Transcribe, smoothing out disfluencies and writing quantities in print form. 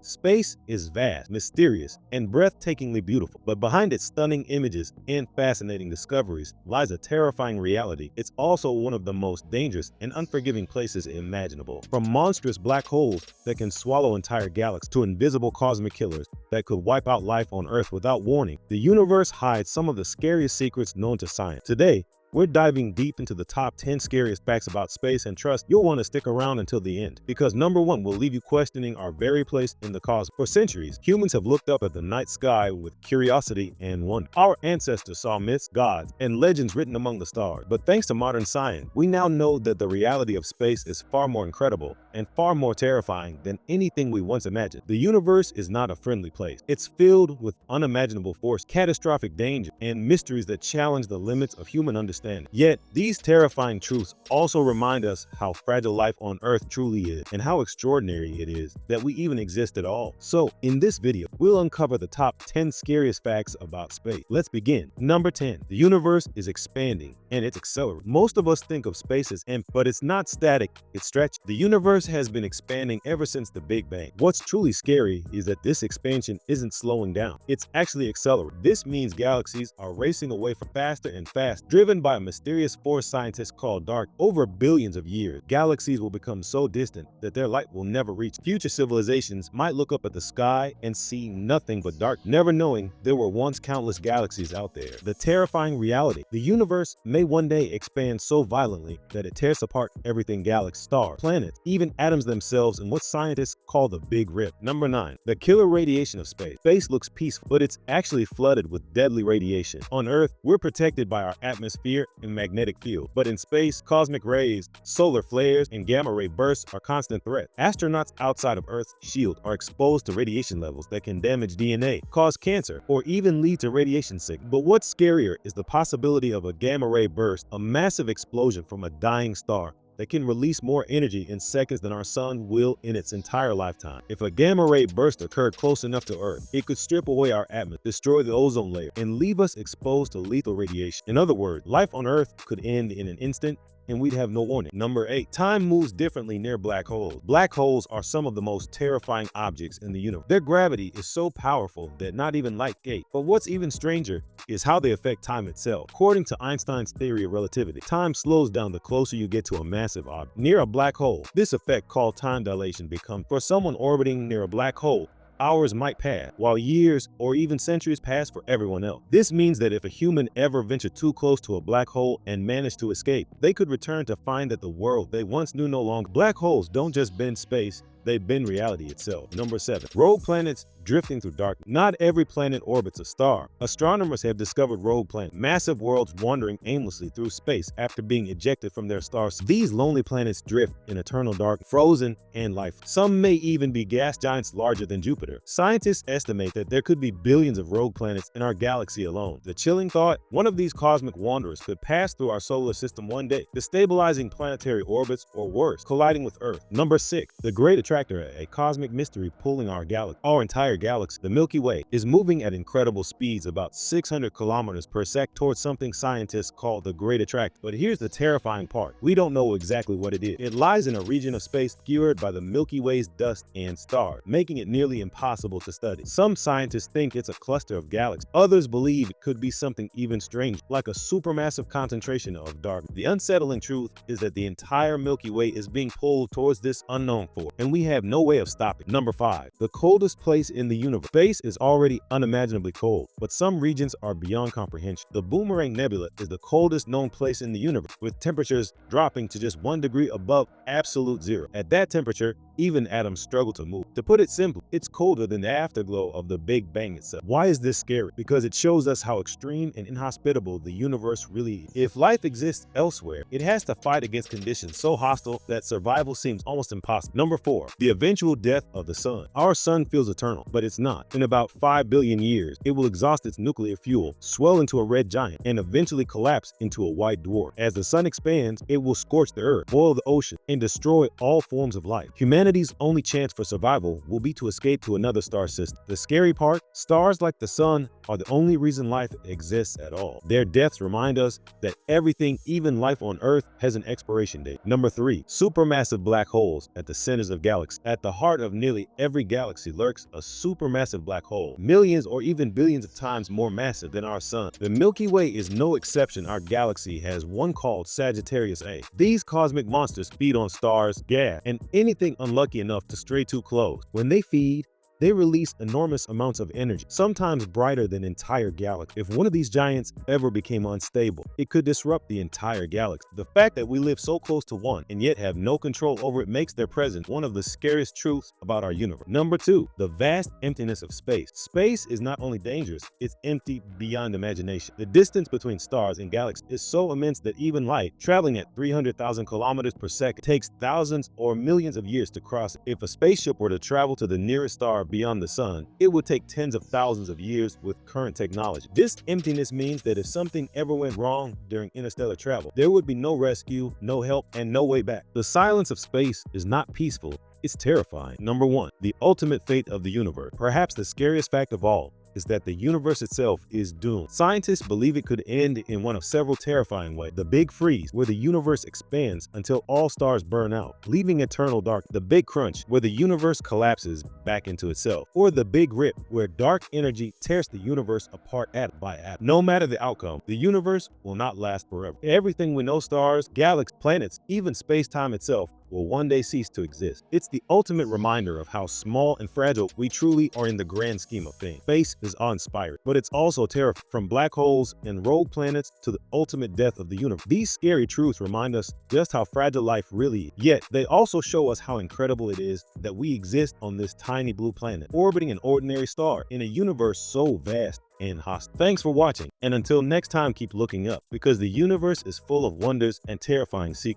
Space is vast, mysterious, and breathtakingly beautiful, but behind its stunning images and fascinating discoveries lies a terrifying reality. It's also one of the most dangerous and unforgiving places imaginable. From monstrous black holes that can swallow entire galaxies to invisible cosmic killers that could wipe out life on Earth without warning, the universe hides some of the scariest secrets known to science. Today, we're diving deep into the top 10 scariest facts about space, and trust you'll want to stick around until the end, because number one will leave you questioning our very place in the cosmos. For centuries, humans have looked up at the night sky with curiosity and wonder. Our ancestors saw myths, gods, and legends written among the stars. But thanks to modern science, we now know that the reality of space is far more incredible and far more terrifying than anything we once imagined. The universe is not a friendly place. It's filled with unimaginable force, catastrophic danger, and mysteries that challenge the limits of human understanding. Yet, these terrifying truths also remind us how fragile life on Earth truly is and how extraordinary it is that we even exist at all. So, in this video, we'll uncover the top 10 scariest facts about space. Let's begin. Number 10. The universe is expanding and it's accelerating. Most of us think of space as empty, but it's not static, it's stretched. The universe has been expanding ever since the Big Bang. What's truly scary is that this expansion isn't slowing down. It's actually accelerating. This means galaxies are racing away faster and faster, driven by a mysterious force scientists call dark. Over billions of years, galaxies will become so distant that their light will never reach. Future civilizations might look up at the sky and see nothing but dark, never knowing there were once countless galaxies out there. The terrifying reality: the universe may one day expand so violently that it tears apart everything: galaxies, stars, planets, even atoms themselves in what scientists call the Big Rip. Number 9. The killer radiation of space. Space looks peaceful, but it's actually flooded with deadly radiation. On Earth, we're protected by our atmosphere and magnetic field, but in space, cosmic rays, solar flares, and gamma ray bursts are constant threats. Astronauts outside of Earth's shield are exposed to radiation levels that can damage DNA, cause cancer, or even lead to radiation sickness. But what's scarier is the possibility of a gamma ray burst, a massive explosion from a dying star that can release more energy in seconds than our sun will in its entire lifetime. If a gamma ray burst occurred close enough to Earth, it could strip away our atmosphere, destroy the ozone layer, and leave us exposed to lethal radiation. In other words, life on Earth could end in an instant, and we'd have no warning. Number 8. Time moves differently near black holes. Black holes are some of the most terrifying objects in the universe. Their gravity is so powerful that not even light escapes. But what's even stranger is how they affect time itself. According to Einstein's theory of relativity, time slows down the closer you get to a massive object. Near a black hole, this effect, called time dilation, becomes, for someone orbiting near a black hole, hours might pass, while years or even centuries pass for everyone else. This means that if a human ever ventured too close to a black hole and managed to escape, they could return to find that the world they once knew no longer. Black holes don't just bend space, they bend reality itself. Number 7. Rogue planets drifting through darkness. Not every planet orbits a star. Astronomers have discovered rogue planets, massive worlds wandering aimlessly through space after being ejected from their stars. These lonely planets drift in eternal dark, frozen and lifeless. Some may even be gas giants larger than Jupiter. Scientists estimate that there could be billions of rogue planets in our galaxy alone. The chilling thought: one of these cosmic wanderers could pass through our solar system one day, destabilizing planetary orbits, or worse, colliding with Earth. Number 6. The Great Attractor, a cosmic mystery pulling our galaxy. Our entire galaxy, the Milky Way, is moving at incredible speeds, about 600 kilometers per second, towards something scientists call the Great Attractor. But here's the terrifying part: we don't know exactly what it is. It lies in a region of space obscured by the Milky Way's dust and stars, making it nearly impossible to study. Some scientists think it's a cluster of galaxies. Others believe it could be something even stranger, like a supermassive concentration of darkness. The unsettling truth is that the entire Milky Way is being pulled towards this unknown force, and we have no way of stopping. Number 5. The coldest place in the universe. Space is already unimaginably cold, but some regions are beyond comprehension. The Boomerang Nebula is the coldest known place in the universe, with temperatures dropping to just 1 degree above absolute zero. At that temperature, even atoms struggle to move. To put it simply, it's colder than the afterglow of the Big Bang itself. Why is this scary? Because it shows us how extreme and inhospitable the universe really is. If life exists elsewhere, it has to fight against conditions so hostile that survival seems almost impossible. Number 4. The eventual death of the sun. Our sun feels eternal, but it's not. In about 5 billion years, it will exhaust its nuclear fuel, swell into a red giant, and eventually collapse into a white dwarf. As the sun expands, it will scorch the earth, boil the ocean, and destroy all forms of life. Humanity's only chance for survival will be to escape to another star system. The scary part: stars like the sun are the only reason life exists at all. Their deaths remind us that everything, even life on Earth, has an expiration date. Number 3, supermassive black holes at the centers of galaxies. At the heart of nearly every galaxy lurks a supermassive black hole, millions or even billions of times more massive than our sun. The Milky Way is no exception. Our galaxy has one called Sagittarius A. These cosmic monsters feed on stars, gas, and anything unlucky enough to stray too close. When they feed, they release enormous amounts of energy, sometimes brighter than entire galaxies. If one of these giants ever became unstable, it could disrupt the entire galaxy. The fact that we live so close to one and yet have no control over it makes their presence one of the scariest truths about our universe. Number 2, the vast emptiness of space. Space is not only dangerous, it's empty beyond imagination. The distance between stars and galaxies is so immense that even light, traveling at 300,000 kilometers per second, takes thousands or millions of years to cross it. If a spaceship were to travel to the nearest star beyond the sun, it would take tens of thousands of years with current technology. This emptiness means that if something ever went wrong during interstellar travel, there would be no rescue, no help, and no way back. The silence of space is not peaceful, it's terrifying. Number 1, the ultimate fate of the universe. Perhaps the scariest fact of all is that the universe itself is doomed. Scientists believe it could end in one of several terrifying ways. The Big Freeze, where the universe expands until all stars burn out, leaving eternal dark. The Big Crunch, where the universe collapses back into itself. Or the Big Rip, where dark energy tears the universe apart atom by atom. No matter the outcome, the universe will not last forever. Everything we know, stars, galaxies, planets, even space-time itself, will one day cease to exist. It's the ultimate reminder of how small and fragile we truly are in the grand scheme of things. Space is awe-inspiring, but it's also terrifying. From black holes and rogue planets to the ultimate death of the universe, these scary truths remind us just how fragile life really is. Yet, they also show us how incredible it is that we exist on this tiny blue planet, orbiting an ordinary star in a universe so vast and hostile. Thanks for watching, and until next time, keep looking up, because the universe is full of wonders and terrifying secrets.